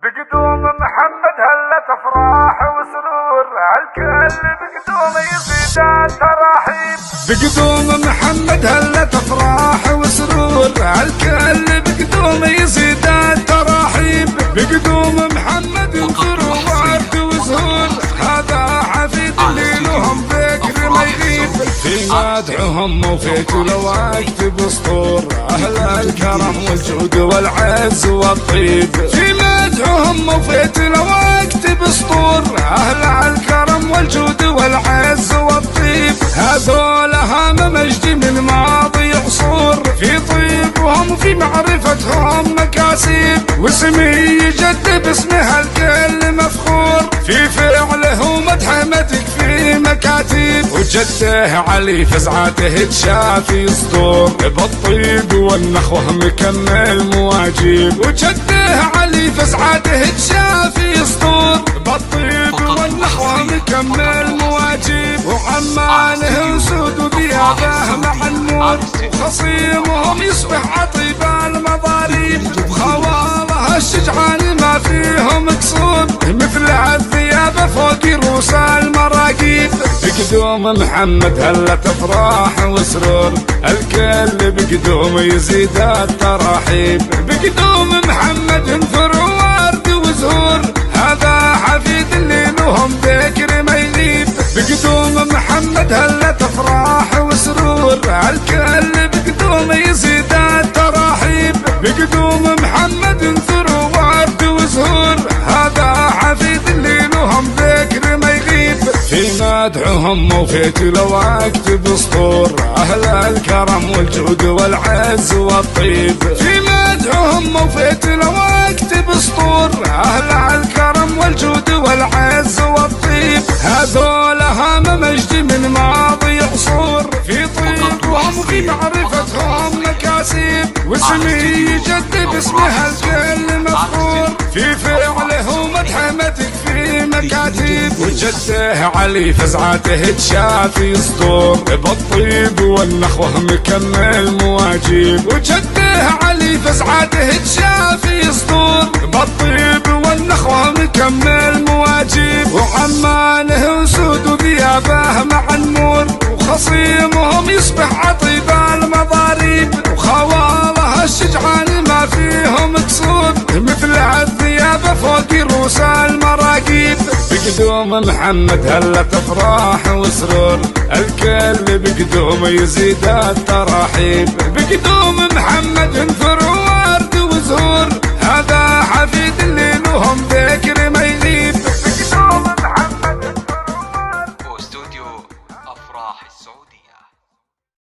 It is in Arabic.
بقدوم محمد هلت افراح وسرور، الكل بقدوم يزيد التراحيب. بقدوم محمد هلت افراح وسرور، الكل بقدوم يزيد التراحيب. بقدوم محمد انثر وورد وزهور، هذا حفيد اللي لهم ذكر ما يغيب. في مدحهم وفي كل وقت بسطور، اهل الكرم والجود والعز والطيب. في مدحهم وفي كل وقت بسطور، اهل الكرم والجود والعز والطيب. هذول هام مجد من ماضي عصور، في طيبهم وفي معرفتهم مكاسب. واسمي يجد باسمها الكل مفخور، في فعله ومدحمتك في مكاتب. وجده علي فزعاته تشافي صدور، بالطيب والنخوه مكمل مواجيب. وجده علي فزعاته تشافي صدور، بالطيب والنخوه مكمل مواجيب. وعمانه وسود وبياضه مع النور، وخصيمهم يصبح عطيب المضاريب. وخواله الشجعان ما فيهم قصور، مثل الثياب فوق رؤوس المراقيب. بقدوم محمد هلت افراح وسرور، الكل بقدوم يزيد التراحيب. بقدوم محمد انثر ورد وزهور، هذا حفيد اللي لهم ذكر ما يغيب. بقدوم محمد هلت افراح وسرور، الكل بقدوم يزيد التراحيب. بقدوم محمد انثر ورد وزهور، هذا حفيد اللي لهم ذكر ما يغيب. في مدحهم وفي كل وقت بسطور، اهل الكرم والجود والعز والطيب. في مدحهم وفي كل وقت بسطور، اهل الكرم والجود والعز والطيب. هذول هام مجد من ماضي عصور، في طيبهم وفي معرفتهم مكاسب. واسمي يجد باسمها الكل مفخور، في فعله ومدحمتك في مكاتب. وجده علي فزعاته تشافي صدور، بالطيب والنخوه مكمل مواجيب. وجده علي فزعاته تشافي صدور، بالطيب والنخوه مكمل مواجيب. وعمانه وسود وثيابه مع النور، وخصيمهم يصبح عطيب المضاريب. وخواله الشجعان ما فيهم قصور، مثل الثياب فوق رؤوس المراقيب. بقدوم محمد هلت افراح وسرور، الكل بقدوم يزيد التراحيب. بقدوم محمد انثر ورد وزهور، هذا حفيد اللي لهم ذكر ما يغيب. بقدوم محمد انثر ورد. استوديو افراح السعودية.